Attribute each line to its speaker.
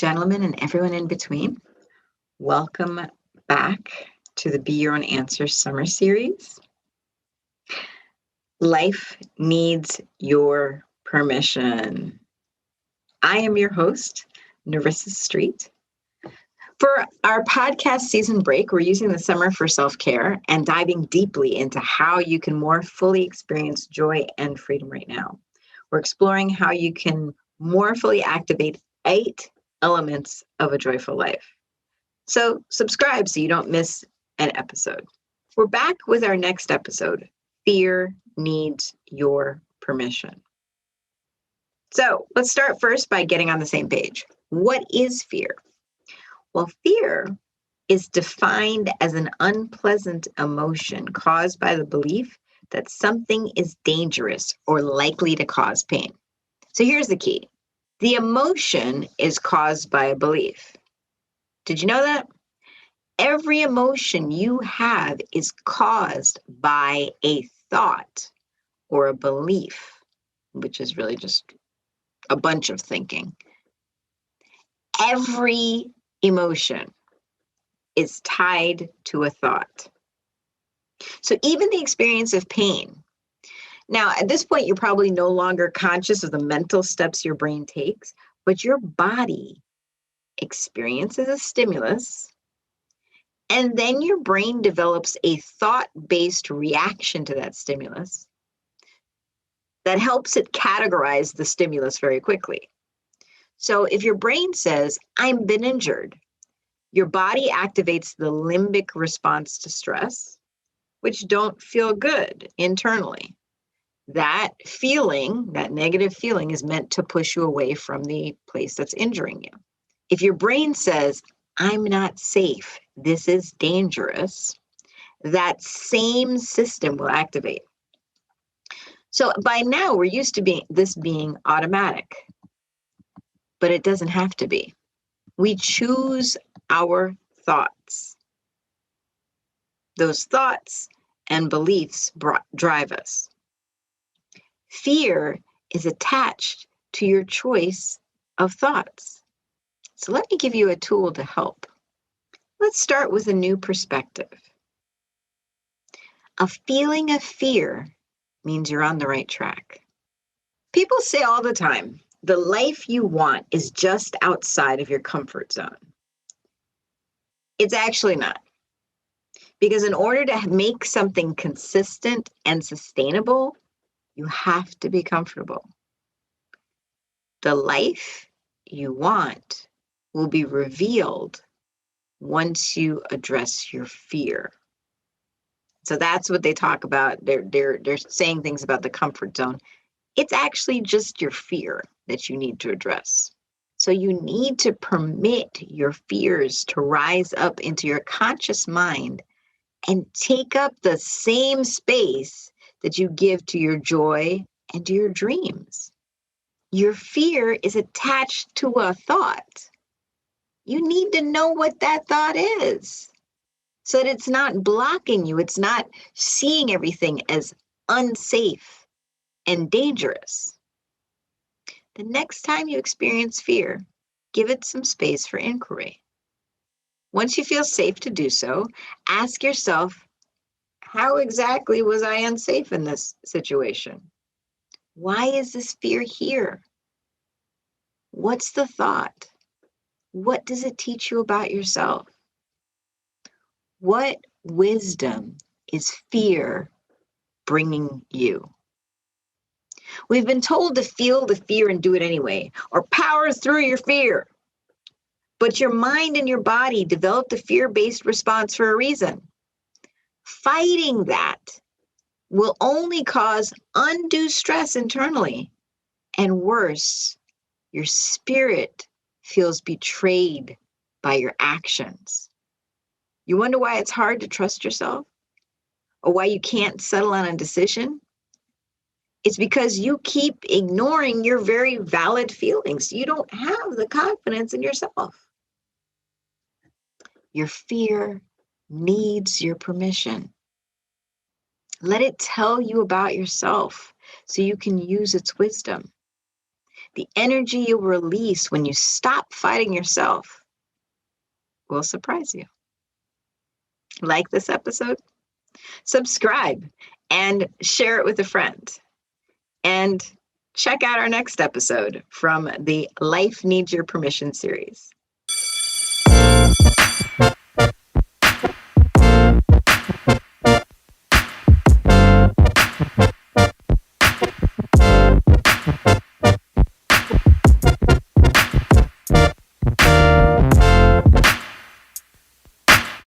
Speaker 1: gentlemen, and everyone in between. Welcome back to the Be Your Own Answer Summer Series. Life needs your permission. I am your host, Nerissa Street. For our podcast season break, we're using the summer for self-care and diving deeply into how you can more fully experience joy and freedom right now. We're exploring how you can more fully activate 8 elements of a joyful life. So subscribe so you don't miss an episode. We're back with our next episode, Fear Needs Your Permission. So let's start first by getting on the same page. What is fear? Well, fear is defined as an unpleasant emotion caused by the belief that something is dangerous or likely to cause pain. So here's the key. The emotion is caused by a belief. Did you know that? Every emotion you have is caused by a thought or a belief, which is really just a bunch of thinking. Every emotion is tied to a thought. So even the experience of pain. Now, at this point, you're probably no longer conscious of the mental steps your brain takes, but your body experiences a stimulus, and then your brain develops a thought-based reaction to that stimulus that helps it categorize the stimulus very quickly. So if your brain says, I've been injured, your body activates the limbic response to stress, which don't feel good internally. That feeling, that negative feeling, is meant to push you away from the place that's injuring you. If your brain says, I'm not safe, this is dangerous, that same system will activate. So by now, we're used to this being automatic, but it doesn't have to be. We choose our thoughts. Those thoughts and beliefs drive us. Fear is attached to your choice of thoughts. So let me give you a tool to help. Let's start with a new perspective. A feeling of fear means you're on the right track. People say all the time, the life you want is just outside of your comfort zone. It's actually not. Because in order to make something consistent and sustainable, you have to be comfortable. The life you want will be revealed once you address your fear. So that's what they talk about. They're saying things about the comfort zone. It's actually just your fear that you need to address. So you need to permit your fears to rise up into your conscious mind and take up the same space that you give to your joy and to your dreams. Your fear is attached to a thought. You need to know what that thought is so that it's not blocking you. It's not seeing everything as unsafe and dangerous. The next time you experience fear, give it some space for inquiry. Once you feel safe to do so, ask yourself, how exactly was I unsafe in this situation? Why is this fear here? What's the thought? What does it teach you about yourself? What wisdom is fear bringing you? We've been told to feel the fear and do it anyway, or power through your fear. But your mind and your body developed a fear-based response for a reason. Fighting that will only cause undue stress internally. And worse, your spirit feels betrayed by your actions. You wonder why it's hard to trust yourself? Or why you can't settle on a decision? It's because you keep ignoring your very valid feelings. You don't have the confidence in yourself. Your fear needs your permission. Let it tell you about yourself so you can use its wisdom. The energy you'll release when you stop fighting yourself will surprise you. Like this episode? Subscribe and share it with a friend. And check out our next episode from the Life Needs Your Permission series.